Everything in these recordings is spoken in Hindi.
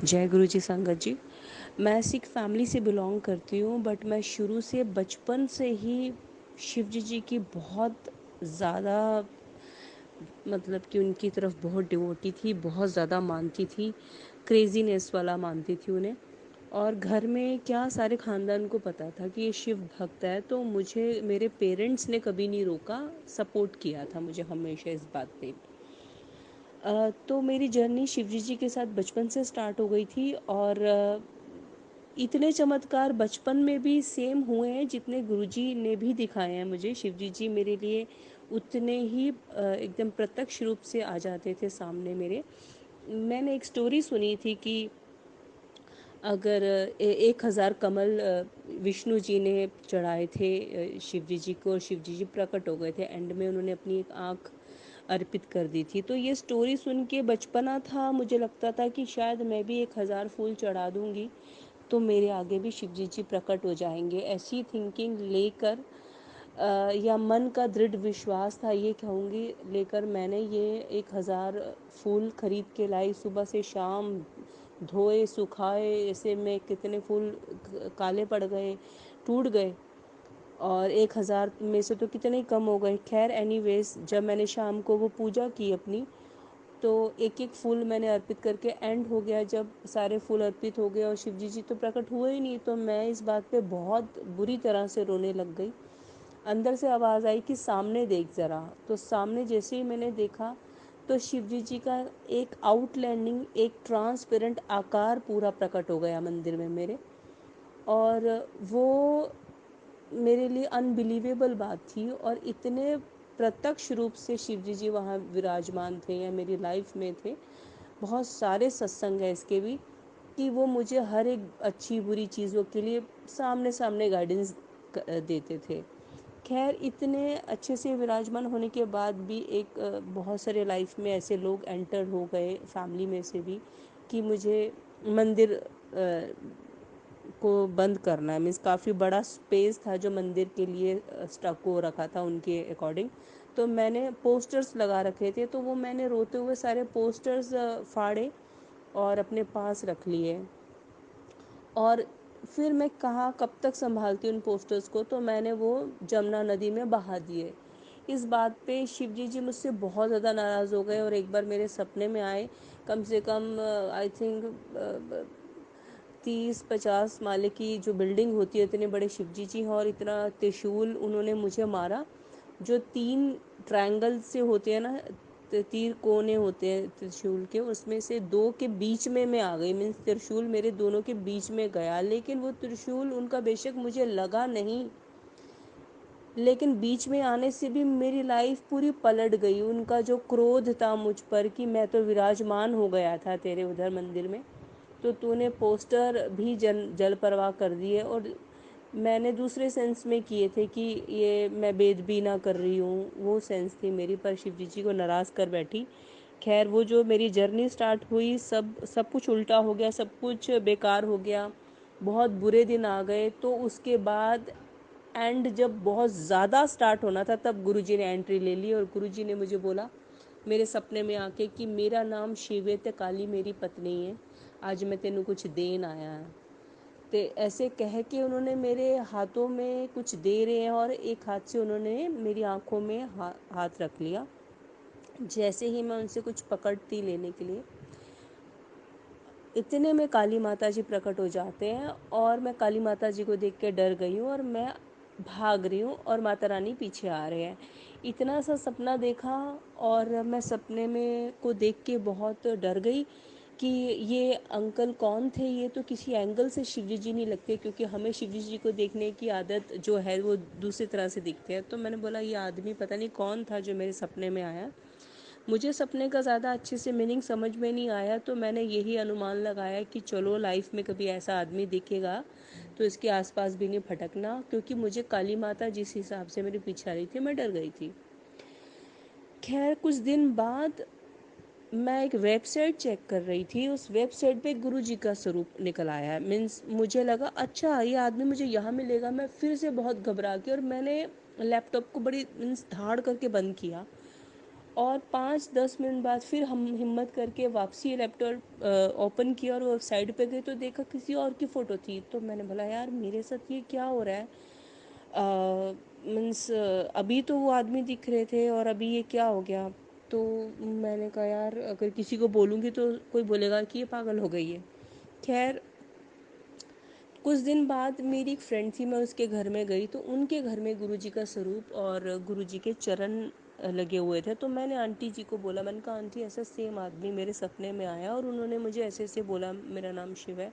जय गुरु जी संगत जी। मैं सिख फैमिली से बिलोंग करती हूँ, बट मैं शुरू से बचपन से ही शिव जी की बहुत ज़्यादा, मतलब कि उनकी तरफ बहुत डिवोटी थी, बहुत ज़्यादा मानती थी, क्रेजीनेस वाला मानती थी उन्हें। और घर में क्या सारे ख़ानदान को पता था कि ये शिव भक्त है, तो मुझे मेरे पेरेंट्स ने कभी नहीं रोका, सपोर्ट किया था मुझे हमेशा इस बात पे। तो मेरी जर्नी शिवजी जी के साथ बचपन से स्टार्ट हो गई थी, और इतने चमत्कार बचपन में भी सेम हुए हैं जितने गुरुजी ने भी दिखाए हैं मुझे। शिवजी जी मेरे लिए उतने ही एकदम प्रत्यक्ष रूप से आ जाते थे सामने मेरे। मैंने एक स्टोरी सुनी थी कि अगर 1000 कमल विष्णु जी ने चढ़ाए थे शिवजी जी को, और शिवजी जी प्रकट हो गए थे, एंड में उन्होंने अपनी एक आँख अर्पित कर दी थी। तो ये स्टोरी सुन के बचपना था, मुझे लगता था कि शायद मैं भी 1000 फूल चढ़ा दूँगी तो मेरे आगे भी शिवजी जी प्रकट हो जाएंगे। ऐसी थिंकिंग लेकर या मन का दृढ़ विश्वास था, ये कहूँगी, लेकर मैंने ये 1000 फूल खरीद के लाई। सुबह से शाम धोए सुखाए, ऐसे में कितने फूल काले पड़ गए, टूट गए, और 1000 में से तो कितने ही कम हो गए। खैर एनीवेज, जब मैंने शाम को वो पूजा की अपनी, तो एक एक फूल मैंने अर्पित करके एंड हो गया। जब सारे फूल अर्पित हो गए और शिवजी जी तो प्रकट हुए ही नहीं, तो मैं इस बात पे बहुत बुरी तरह से रोने लग गई। अंदर से आवाज़ आई कि सामने देख ज़रा। तो सामने जैसे ही मैंने देखा, तो शिवजी जी का एक आउटलैंडिंग, एक ट्रांसपेरेंट आकार पूरा प्रकट हो गया मंदिर में मेरे। और वो मेरे लिए अनबिलीवेबल बात थी, और इतने प्रत्यक्ष रूप से शिवजी जी वहाँ विराजमान थे या मेरी लाइफ में थे। बहुत सारे सत्संग है इसके भी, कि वो मुझे हर एक अच्छी बुरी चीज़ों के लिए सामने सामने गाइडेंस देते थे। खैर इतने अच्छे से विराजमान होने के बाद भी एक बहुत सारे लाइफ में ऐसे लोग एंटर हो गए फैमिली में से भी, कि मुझे मंदिर को बंद करना है। मीन्स काफ़ी बड़ा स्पेस था जो मंदिर के लिए स्टक हो रखा था उनके अकॉर्डिंग। तो मैंने पोस्टर्स लगा रखे थे, तो वो मैंने रोते हुए सारे पोस्टर्स फाड़े और अपने पास रख लिए। और फिर मैं कहाँ कब तक संभालती उन पोस्टर्स को, तो मैंने वो जमुना नदी में बहा दिए। इस बात पे शिवजी जी मुझसे बहुत ज़्यादा नाराज़ हो गए, और एक बार मेरे सपने में आए। कम से कम आई थिंक 30-50 माले की जो बिल्डिंग होती है, इतने बड़े शिवजी जी हैं, और इतना त्रिशूल उन्होंने मुझे मारा। जो 3 ट्रायंगल से होते हैं ना, तीर कोने होते हैं त्रिशूल के, उसमें से 2 के बीच में मैं आ गई। मीन्स त्रिशूल मेरे दोनों के बीच में गया, लेकिन वो त्रिशूल उनका बेशक मुझे लगा नहीं, लेकिन बीच में आने से भी मेरी लाइफ पूरी पलट गई। उनका जो क्रोध था मुझ पर कि मैं तो विराजमान हो गया था तेरे उधर मंदिर में, तो तूने पोस्टर भी जल परवाह कर दिए। और मैंने दूसरे सेंस में किए थे कि ये मैं बेदबी ना कर रही हूँ, वो सेंस थी मेरी, पर शिवजी जी को नाराज़ कर बैठी। खैर वो जो मेरी जर्नी स्टार्ट हुई, सब सब कुछ उल्टा हो गया, सब कुछ बेकार हो गया, बहुत बुरे दिन आ गए। तो उसके बाद एंड जब बहुत ज़्यादा स्टार्ट होना था, तब गुरुजी ने एंट्री ले ली, और गुरुजी ने मुझे बोला मेरे सपने में आके कि मेरा नाम शिवेत काली मेरी पत्नी है, आज मैं तेनू कुछ देन आया है। तो ऐसे कह के उन्होंने मेरे हाथों में कुछ दे रहे हैं, और एक हाथ से उन्होंने मेरी आंखों में हाथ रख लिया। जैसे ही मैं उनसे कुछ पकड़ती लेने के लिए, इतने में काली माता जी प्रकट हो जाते हैं, और मैं काली माता जी को देख के डर गई हूँ, और मैं भाग रही हूँ, और माता रानी पीछे आ रहे हैं। इतना सा सपना देखा, और मैं सपने में को देख के बहुत डर गई कि ये अंकल कौन थे। ये तो किसी एंगल से शिवजी जी नहीं लगते, क्योंकि हमें शिवजी जी को देखने की आदत जो है वो दूसरी तरह से दिखते हैं। तो मैंने बोला ये आदमी पता नहीं कौन था जो मेरे सपने में आया। मुझे सपने का ज़्यादा अच्छे से मीनिंग समझ में नहीं आया, तो मैंने यही अनुमान लगाया कि चलो लाइफ में कभी ऐसा आदमी दिखेगा तो इसके आसपास भी नहीं भटकना, क्योंकि मुझे काली माता जिस हिसाब से मेरे पीछे आ रही थी, मैं डर गई थी। खैर कुछ दिन बाद मैं एक वेबसाइट चेक कर रही थी, उस वेबसाइट पे गुरु जी का स्वरूप निकल आया। मीन्स मुझे लगा अच्छा ये आदमी मुझे यहाँ मिलेगा। मैं फिर से बहुत घबरा गई, और मैंने लैपटॉप को बड़ी मीन्स धाड़ करके बंद किया, और 5-10 मिनट बाद फिर हम हिम्मत करके वापसी लैपटॉप ओपन किया और वो साइड पे गई तो देखा किसी और की फ़ोटो थी। तो मैंने बोला यार मेरे साथ ये क्या हो रहा है, मीन्स अभी तो वो आदमी दिख रहे थे और अभी ये क्या हो गया। तो मैंने कहा यार अगर किसी को बोलूँगी तो कोई बोलेगा कि ये पागल हो गई है। खैर कुछ दिन बाद मेरी एक फ्रेंड थी, मैं उसके घर में गई तो उनके घर में गुरुजी का स्वरूप और गुरुजी के चरण लगे हुए थे। तो मैंने आंटी जी को बोला, मैंने कहा आंटी ऐसा सेम आदमी मेरे सपने में आया और उन्होंने मुझे ऐसे ऐसे बोला, मेरा नाम शिव है,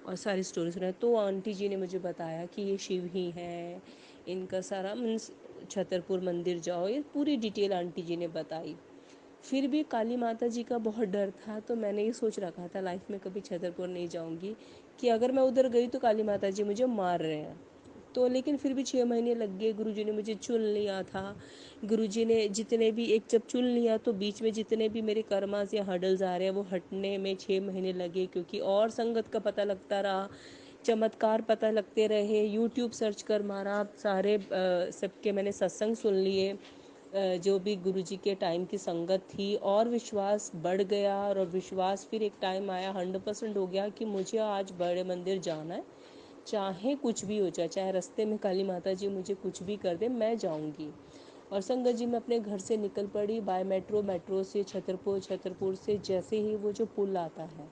और सारी स्टोरी सुनाई। तो आंटी जी ने मुझे बताया कि ये शिव ही हैं, इनका सारा मीन्स छतरपुर मंदिर जाओ, ये पूरी डिटेल आंटी जी ने बताई। फिर भी काली माता जी का बहुत डर था, तो मैंने ये सोच रखा था लाइफ में कभी छतरपुर नहीं जाऊंगी, कि अगर मैं उधर गई तो काली माता जी मुझे मार रहे हैं। तो लेकिन फिर भी 6 महीने लग गए, गुरुजी ने मुझे चुन लिया था। गुरुजी ने जितने भी एक जब चुन लिया तो बीच में जितने भी मेरे कर्मास या हर्डल्स आ रहे हैं वो हटने में 6 महीने लगे, क्योंकि और संगत का पता लगता रहा, चमत्कार पता लगते रहे, यूट्यूब सर्च कर मारा, सारे सबके मैंने सत्संग सुन लिए, जो भी गुरुजी के टाइम की संगत थी, और विश्वास बढ़ गया। और विश्वास फिर एक टाइम आया 100% हो गया कि मुझे आज बड़े मंदिर जाना है, चाहे कुछ भी हो जाए, चाहे रास्ते में काली माता जी मुझे कुछ भी कर दे, मैं जाऊंगी। और संगत जी मैं अपने घर से निकल पड़ी बाय मेट्रो, मेट्रो से छतरपुर, छतरपुर से जैसे ही वो जो पुल आता है,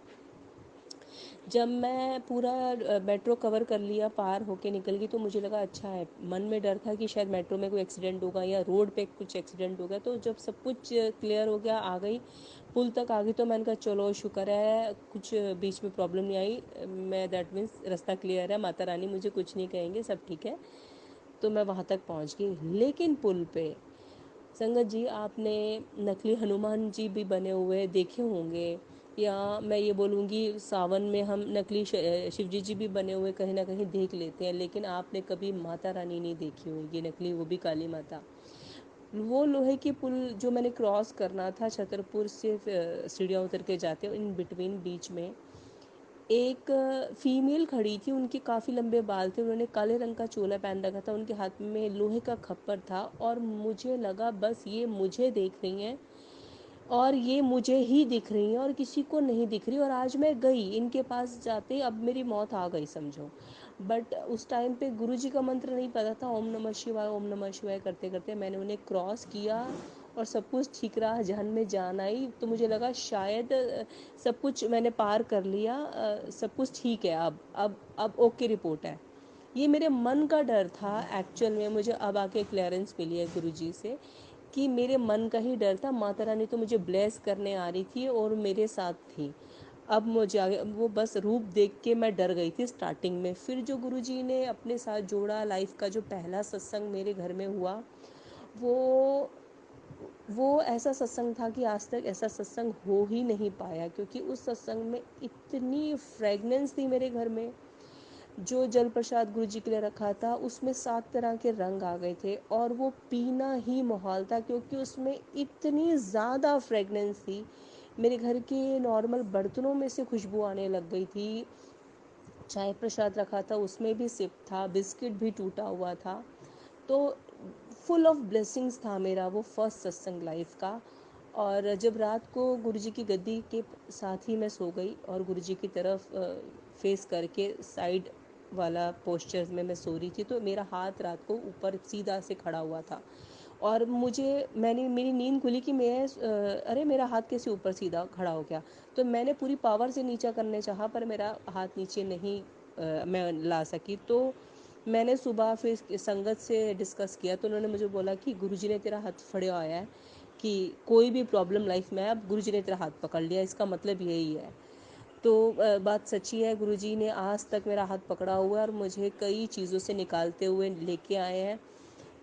जब मैं पूरा मेट्रो कवर कर लिया, पार होके निकल गई, तो मुझे लगा अच्छा है। मन में डर था कि शायद मेट्रो में कोई एक्सीडेंट होगा या रोड पे कुछ एक्सीडेंट होगा। तो जब सब कुछ क्लियर हो गया, आ गई, पुल तक आ गई, तो मैंने कहा चलो शुक्र है कुछ बीच में प्रॉब्लम नहीं आई, मैं दैट मीन्स रास्ता क्लियर है, माता रानी मुझे कुछ नहीं कहेंगे, सब ठीक है। तो मैं वहाँ तक पहुँच गई। लेकिन पुल पे संगत जी आपने नकली हनुमान जी भी बने हुए देखे होंगे, या मैं ये बोलूँगी सावन में हम नकली शिव जी भी बने हुए कहीं ना कहीं देख लेते हैं, लेकिन आपने कभी माता रानी नहीं देखी होगी नकली, वो भी काली माता। वो लोहे की पुल जो मैंने क्रॉस करना था छतरपुर से, सीढ़ियाँ उतर के जाते इन बिटवीन बीच में एक फीमेल खड़ी थी, उनके काफ़ी लंबे बाल थे, उन्होंने काले रंग का चोला पहन रखा था, उनके हाथ में लोहे का खप्पर था, और मुझे लगा बस ये मुझे देख रही हैं और ये मुझे ही दिख रही हैं और किसी को नहीं दिख रही। और आज मैं गई इनके पास जाते, अब मेरी मौत आ गई समझो। बट उस टाइम पे गुरुजी का मंत्र नहीं पता था, ओम नमः शिवाय ओम नमः शिवाय करते करते मैंने उन्हें क्रॉस किया और सब कुछ ठीक रहा, जहन में जान आई। तो मुझे लगा शायद सब कुछ मैंने पार कर लिया, सब कुछ ठीक है, अब ओके रिपोर्ट है। ये मेरे मन का डर था एक्चुअल में, मुझे अब आके क्लियरेंस मिली है गुरुजी से कि मेरे मन का ही डर था। माता रानी तो मुझे ब्लेस करने आ रही थी और मेरे साथ थी। अब मुझे आगे वो बस रूप देख के मैं डर गई थी स्टार्टिंग में। फिर जो गुरुजी ने अपने साथ जोड़ा, लाइफ का जो पहला सत्संग मेरे घर में हुआ, वो वो ऐसा सत्संग था कि आज तक ऐसा सत्संग हो ही नहीं पाया, क्योंकि उस सत्संग में इतनी फ्रेगनेंस थी मेरे घर में। जो जल प्रसाद गुरु जी के लिए रखा था उसमें 7 तरह के रंग आ गए थे और वो पीना ही मुहाल था, क्योंकि उसमें इतनी ज़्यादा फ्रेगनेंस थी। मेरे घर के नॉर्मल बर्तनों में से खुशबू आने लग गई थी। चाय प्रसाद रखा था उसमें भी सिप था, बिस्किट भी टूटा हुआ था। तो फुल ऑफ ब्लेसिंग्स था मेरा वो फर्स्ट सत्संग लाइफ का। और जब रात को गुरुजी की गद्दी के साथ ही मैं सो गई और गुरुजी की तरफ फेस करके साइड वाला पोस्चर में मैं सो रही थी, तो मेरा हाथ रात को ऊपर सीधा से खड़ा हुआ था। और मैंने मेरी नींद खुली कि अरे मेरा हाथ कैसे ऊपर सीधा खड़ा हो गया। तो मैंने पूरी पावर से नीचा करने चाहा पर मेरा हाथ नीचे नहीं मैं ला सकी। तो मैंने सुबह फिर संगत से डिस्कस किया, तो उन्होंने मुझे बोला कि गुरुजी ने तेरा हाथ फड़े आया है, कि कोई भी प्रॉब्लम लाइफ में है अब गुरुजी ने तेरा हाथ पकड़ लिया, इसका मतलब यही है। तो बात सच्ची है, गुरुजी ने आज तक मेरा हाथ पकड़ा हुआ है और मुझे कई चीज़ों से निकालते हुए लेके आए हैं।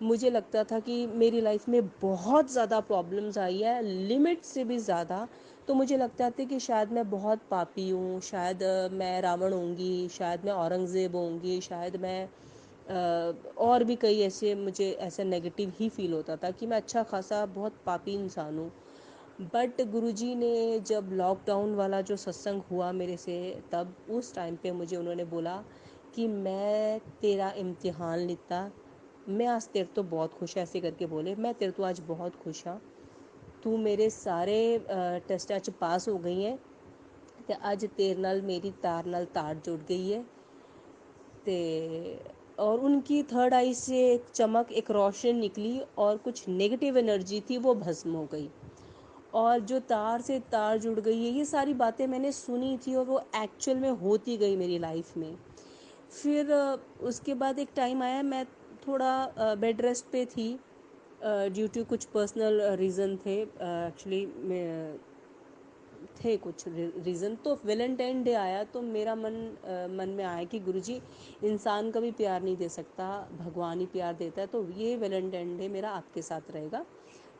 मुझे लगता था कि मेरी लाइफ में बहुत ज़्यादा प्रॉब्लम्स आई है, लिमिट से भी ज़्यादा। तो मुझे लगता था कि शायद मैं बहुत पापी हूँ, शायद मैं रावण होंगी, शायद मैं औरंगज़ेब होंगी, शायद मैं और भी कई ऐसे, मुझे ऐसा नेगेटिव ही फील होता था कि मैं अच्छा खासा बहुत पापी इंसान हूँ। बट गुरुजी ने जब लॉकडाउन वाला जो सत्संग हुआ मेरे से, तब उस टाइम पे मुझे उन्होंने बोला कि मैं तेरा इम्तिहान लेता, मैं आज तेरे तो बहुत खुश है, ऐसे करके बोले, मैं तेरे तो आज बहुत खुश हाँ। तू मेरे सारे टेस्टां च पास हो गई है ਤੇ ਅੱਜ ਤੇਰੇ ਨਾਲ ਮੇਰੀ तार जुड़ गई है। ते और उनकी थर्ड आई से एक चमक, एक रोशनी निकली और कुछ नेगेटिव एनर्जी थी वो भस्म हो गई। और जो तार से तार जुड़ गई है, ये सारी बातें मैंने सुनी थी और वो एक्चुअल में होती गई मेरी लाइफ में। फिर उसके बाद एक टाइम आया, मैं थोड़ा बेड रेस्ट पे थी ड्यू टू कुछ पर्सनल रीज़न थे। एक्चुअली थे कुछ रीज़न। तो वैलेंटाइन डे आया तो मेरा मन में आया कि गुरुजी, इंसान कभी प्यार नहीं दे सकता, भगवान ही प्यार देता है, तो ये वैलेंटाइन डे मेरा आपके साथ रहेगा।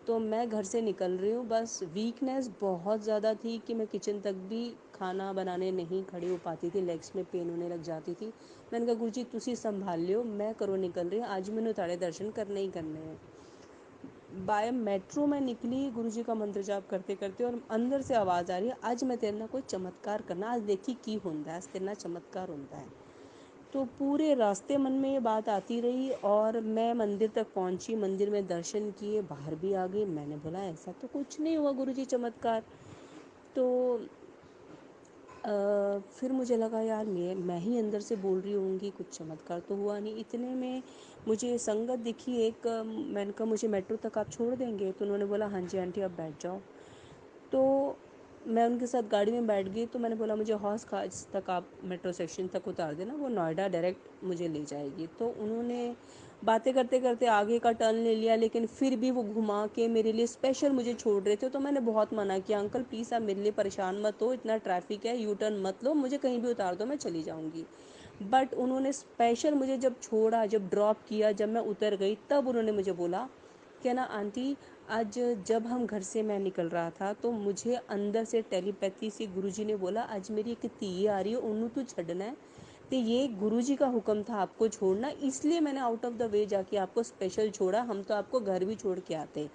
तो मैं घर से निकल रही हूँ, बस वीकनेस बहुत ज़्यादा थी कि मैं किचन तक भी खाना बनाने नहीं खड़ी हो पाती थी, लेग्स में पेन होने लग जाती थी। मैंने कहा गुरुजी तुसी संभाल लियो, मैं करो निकल रही हूँ, आज मैंने ताड़े दर्शन करने ही करने हैं। बाय मेट्रो में निकली गुरुजी का मंत्र जाप करते करते, और अंदर से आवाज़ आ रही है, आज मैं तेरे ना कोई चमत्कार करना, आज देखी की होंदा है, आज तेरे ना चमत्कार होंदा है। तो पूरे रास्ते मन में ये बात आती रही और मैं मंदिर तक पहुंची, मंदिर में दर्शन किए, बाहर भी आ गई। मैंने बोला ऐसा तो कुछ नहीं हुआ गुरुजी चमत्कार। तो फिर मुझे लगा यार मैं ही अंदर से बोल रही होंगी, कुछ चमत्कार तो हुआ नहीं। इतने में मुझे संगत दिखी एक, मैंने कहा मुझे मेट्रो तक आप छोड़ देंगे? तो उन्होंने बोला हाँ जी आंटी आप बैठ जाओ। तो मैं उनके साथ गाड़ी में बैठ गई। तो मैंने बोला मुझे हौस खास तक आप मेट्रो स्टेशन तक उतार देना, वो नोएडा डायरेक्ट मुझे ले जाएगी। तो उन्होंने बातें करते करते आगे का टर्न ले लिया, लेकिन फिर भी वो घुमा के मेरे लिए स्पेशल मुझे छोड़ रहे थे। तो मैंने बहुत मना किया, अंकल प्लीज़ आप मेरे लिए परेशान मत हो, इतना ट्रैफिक है, यू टर्न मत लो, मुझे कहीं भी उतार दो, मैं चली जाऊँगी। बट उन्होंने स्पेशल मुझे जब छोड़ा, जब ड्रॉप किया, जब मैं उतर गई, तब उन्होंने मुझे बोला क्या ना आंटी, आज जब हम घर से मैं निकल रहा था तो मुझे अंदर से टेलीपैथी से गुरुजी ने बोला आज मेरी एक धी आ रही है, उन्होंने तू छड़ना है। तो ये गुरुजी का हुक्म था आपको छोड़ना, इसलिए मैंने आउट ऑफ द वे जाके आपको स्पेशल छोड़ा, हम तो आपको घर भी छोड़ के आते।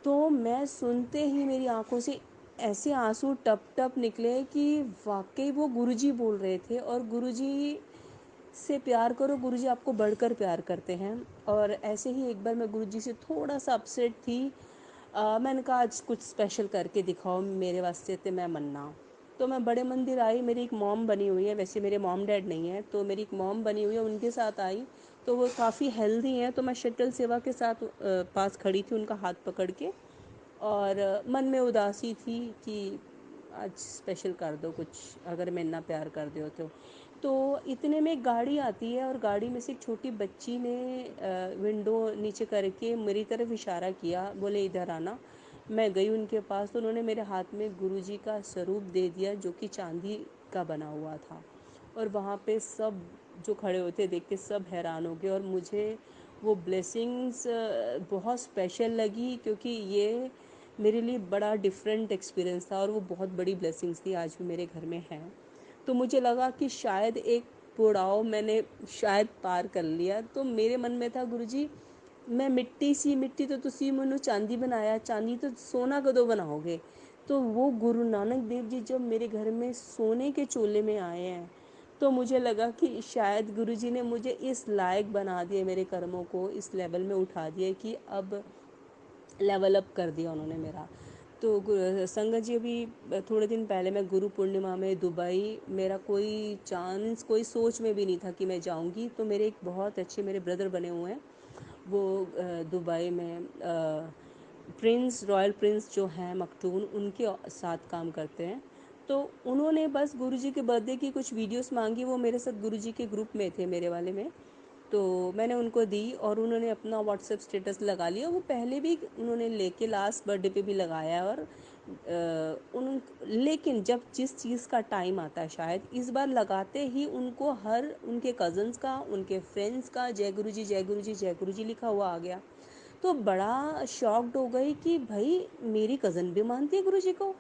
तो मैं सुनते ही मेरी आंखों से ऐसे आंसू टप टप निकले कि वाकई वो गुरुजी बोल रहे थे। और गुरुजी से प्यार करो, गुरुजी आपको बढ़कर प्यार करते हैं। और ऐसे ही एक बार मैं गुरुजी से थोड़ा सा अपसेट थी। मैंने कहा आज कुछ स्पेशल करके दिखाओ मेरे वास्ते, तो मैं मन्ना। तो मैं बड़े मंदिर आई, मेरी एक मॉम बनी हुई है, वैसे मेरे मॉम डैड नहीं है, तो मेरी एक मॉम बनी हुई है, उनके साथ आई। तो वो काफ़ी हेल्दी हैं, तो मैं शटल सेवा के साथ पास खड़ी थी उनका हाथ पकड़ के। और मन में उदासी थी कि आज स्पेशल कर दो कुछ, अगर मैं इतना प्यार कर दो तो इतने में एक गाड़ी आती है और गाड़ी में से एक छोटी बच्ची ने विंडो नीचे करके मेरी तरफ इशारा किया, बोले इधर आना। मैं गई उनके पास, तो उन्होंने मेरे हाथ में गुरुजी का स्वरूप दे दिया जो कि चांदी का बना हुआ था। और वहाँ पे सब जो खड़े होते देख के सब हैरान हो गए। और मुझे वो ब्लेसिंग्स बहुत स्पेशल लगी, क्योंकि ये मेरे लिए बड़ा डिफरेंट एक्सपीरियंस था और वो बहुत बड़ी ब्लेसिंग्स थी, आज भी मेरे घर में है। तो मुझे लगा कि शायद एक पड़ाव मैंने शायद पार कर लिया। तो मेरे मन में था गुरुजी, मैं मिट्टी सी, मिट्टी तो तुसी मैनू चांदी बनाया, चांदी तो सोना कदों बनाओगे? तो वो गुरु नानक देव जी जब मेरे घर में सोने के चोले में आए हैं, तो मुझे लगा कि शायद गुरुजी ने मुझे इस लायक बना दिया, मेरे कर्मों को इस लेवल में उठा दिया कि अब लेवल अप कर दिया उन्होंने मेरा। तो संगत जी अभी थोड़े दिन पहले मैं गुरु पूर्णिमा में दुबई, मेरा कोई चांस, कोई सोच में भी नहीं था कि मैं जाऊंगी। तो मेरे एक बहुत अच्छे मेरे ब्रदर बने हुए हैं, वो दुबई में प्रिंस, रॉयल प्रिंस जो हैं मखटून, उनके साथ काम करते हैं। तो उन्होंने बस गुरुजी के बर्थडे की कुछ वीडियोस मांगी, वो मेरे साथ गुरुजी के ग्रुप में थे मेरे वाले में। तो मैंने उनको दी और उन्होंने अपना व्हाट्सएप स्टेटस लगा लिया। वो पहले भी उन्होंने लेके लास्ट बर्थडे पे भी लगाया। और उन लेकिन जब जिस चीज़ का टाइम आता है, शायद इस बार लगाते ही उनको हर उनके कज़न्स का, उनके फ्रेंड्स का जय गुरु जी जय गुरु जी जय गुरु जी लिखा हुआ आ गया। तो बड़ा शॉक्ड हो गई कि भाई मेरी कज़न भी मानती है गुरु जी को,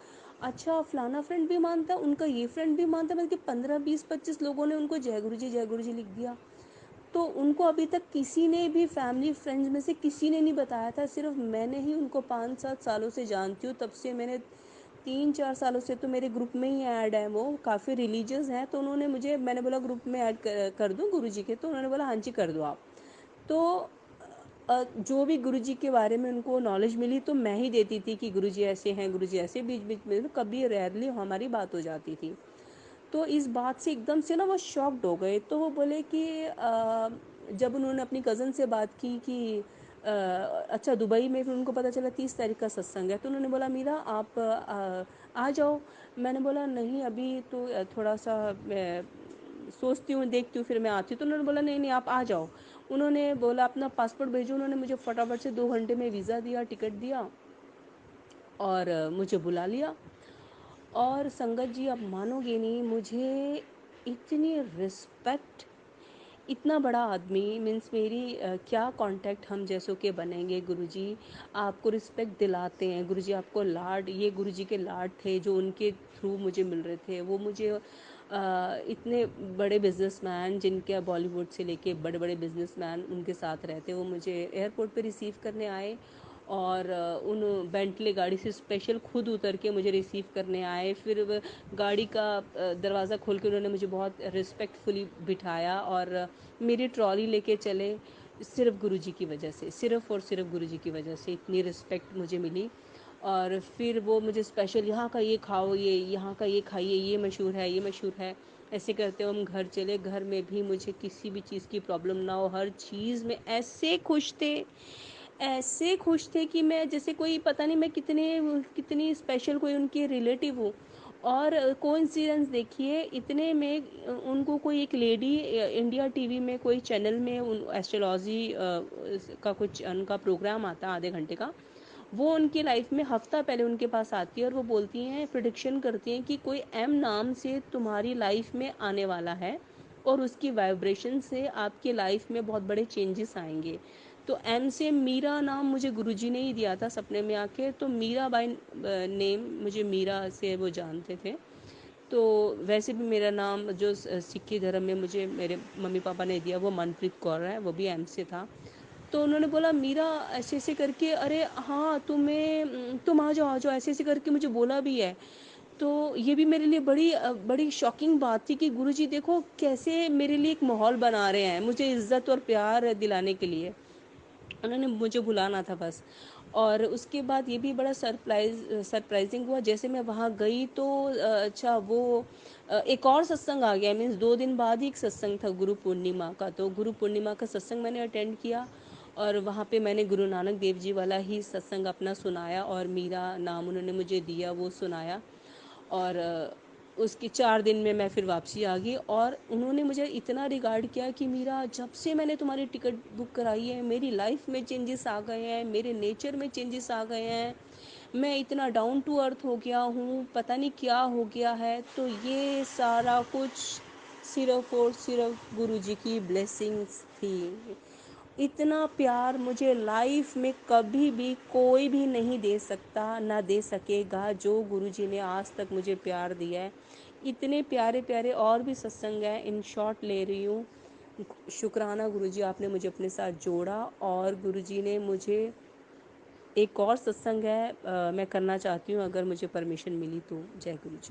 अच्छा फलाना फ्रेंड भी मानता है, उनका ये फ्रेंड भी मानता है, बल्कि 15 20 25 लोगों ने उनको जय गुरु जी लिख दिया। तो उनको अभी तक किसी ने भी, फैमिली फ्रेंड्स में से किसी ने नहीं बताया था, सिर्फ मैंने ही उनको 5 7 सालों से जानती हूँ। तब से मैंने 3 4 सालों से तो मेरे ग्रुप में ही ऐड है, वो काफ़ी रिलीजियस हैं। तो उन्होंने मुझे, मैंने बोला ग्रुप में ऐड कर दूँ गुरु जी के? तो उन्होंने बोला हाँ जी कर दो आप। तो जो भी गुरुजी के बारे में उनको नॉलेज मिली तो मैं ही देती थी कि गुरुजी ऐसे हैं, गुरुजी ऐसे, बीच बीच में तो कभी रेयरली हमारी बात हो जाती थी। तो इस बात से एकदम से ना वो शॉक्ड हो गए। तो वो बोले कि जब उन्होंने अपनी कज़न से बात की कि अच्छा दुबई में, फिर उनको पता चला 30 तारीख का सत्संग है, तो उन्होंने बोला मीरा आप आ जाओ। मैंने बोला नहीं अभी तो थोड़ा सा मैं सोचती हूँ, देखती हूँ, फिर मैं आती हूँ। तो उन्होंने बोला नहीं नहीं आप आ जाओ। उन्होंने बोला अपना पासपोर्ट भेजो। उन्होंने मुझे फटाफट से 2 घंटे में वीज़ा दिया, टिकट दिया और मुझे बुला लिया। और संगत जी आप मानोगे नहीं, मुझे इतनी रिस्पेक्ट, इतना बड़ा आदमी मीन्स मेरी क्या कांटेक्ट हम जैसों के बनेंगे। गुरुजी आपको रिस्पेक्ट दिलाते हैं, गुरुजी आपको लाड, ये गुरुजी के लाड थे जो उनके थ्रू मुझे मिल रहे थे। वो मुझे इतने बड़े बिजनेसमैन, जिनके बॉलीवुड से लेके बड़े बड़े बिजनेसमैन उनके साथ रहते, वो मुझे एयरपोर्ट पे रिसीव करने आए और उन बेंटले गाड़ी से स्पेशल खुद उतर के मुझे रिसीव करने आए। फिर गाड़ी का दरवाज़ा खोल के उन्होंने मुझे बहुत रिस्पेक्टफुली बिठाया और मेरी ट्रॉली लेके चले। सिर्फ गुरुजी की वजह से, सिर्फ और सिर्फ गुरुजी की वजह से इतनी रिस्पेक्ट मुझे मिली। और फिर वो मुझे स्पेशल यहाँ का ये खाओ, ये यहाँ का ये खाइए, ये मशहूर है, ये मशहूर है, ऐसे करते हो। हम घर चले, घर में भी मुझे किसी भी चीज़ की प्रॉब्लम ना हो, हर चीज़ में ऐसे खुश थे, ऐसे खुश थे कि मैं जैसे कोई पता नहीं मैं कितने कितनी स्पेशल कोई उनकी रिलेटिव हूँ। और कोइंसिडेंस देखिए, इतने में उनको कोई एक लेडी इंडिया टीवी में कोई चैनल में एस्ट्रोलॉजी का कुछ उनका प्रोग्राम आता आधे घंटे का। वो उनकी लाइफ में हफ्ता पहले उनके पास आती है और वो बोलती हैं, प्रिडिक्शन करती हैं कि कोई एम नाम से तुम्हारी लाइफ में आने वाला है और उसकी वाइब्रेशन से आपकी लाइफ में बहुत बड़े चेंजेस आएंगे। तो एम से मीरा नाम मुझे गुरुजी ने ही दिया था सपने में आके। तो मीरा बाई नेम, मुझे मीरा से वो जानते थे। तो वैसे भी मेरा नाम जो सिक्खी धर्म में मुझे मेरे मम्मी पापा ने दिया वो मनप्रीत कौर है, वो भी एम से था। तो उन्होंने बोला मीरा ऐसे ऐसे करके, अरे हाँ तुम आ जाओ ऐसे ऐसे करके मुझे बोला भी है। तो ये भी मेरे लिए बड़ी शॉकिंग बात थी कि गुरुजी देखो कैसे मेरे लिए एक माहौल बना रहे हैं मुझे इज्जत और प्यार दिलाने के लिए। उन्होंने मुझे बुलाना था बस। और उसके बाद ये भी बड़ा सरप्राइजिंग हुआ, जैसे मैं वहाँ गई तो अच्छा वो एक और सत्संग आ गया। मीन्स 2 दिन बाद ही एक सत्संग था गुरु पूर्णिमा का। तो गुरु पूर्णिमा का सत्संग मैंने अटेंड किया और वहाँ पे मैंने गुरु नानक देव जी वाला ही सत्संग अपना सुनाया और मीरा नाम उन्होंने मुझे दिया वो सुनाया। और उसके 4 दिन में मैं फिर वापसी आ गई और उन्होंने मुझे इतना रिगार्ड किया कि मीरा जब से मैंने तुम्हारी टिकट बुक कराई है मेरी लाइफ में चेंजेस आ गए हैं, मेरे नेचर में चेंजेस आ गए हैं, मैं इतना डाउन टू अर्थ हो गया हूँ, पता नहीं क्या हो गया है। तो ये सारा कुछ सिर्फ और सिर्फ गुरुजी की ब्लेसिंग्स थी। इतना प्यार मुझे लाइफ में कभी भी कोई भी नहीं दे सकता, ना दे सकेगा जो गुरुजी ने आज तक मुझे प्यार दिया है। इतने प्यारे प्यारे और भी सत्संग हैं, इन शॉर्ट ले रही हूँ। शुक्राना गुरुजी, आपने मुझे अपने साथ जोड़ा। और गुरुजी ने मुझे एक और सत्संग है मैं करना चाहती हूँ, अगर मुझे परमिशन मिली तो। जय गुरुजी।